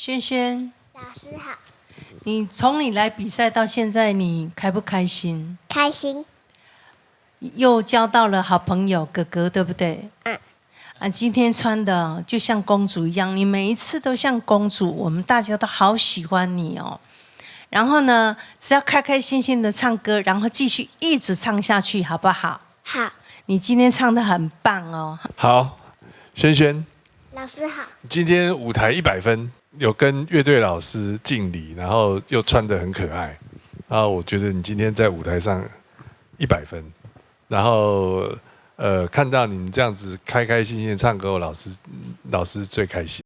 轩轩，老师好，从你来比赛到现在，你开不开心？开心。又交到了好朋友哥哥，对不对？今天穿的就像公主一样，你每一次都像公主，我们大家都好喜欢你哦。然后呢，只要开开心心的唱歌，然后继续一直唱下去，好不好？好，你今天唱得很棒哦。好，轩轩，老师好，今天舞台100分，有跟乐队老师敬礼，然后又穿得很可爱，然后我觉得你今天在舞台上100分，然后看到你这样子开开心心的唱歌，老师最开心。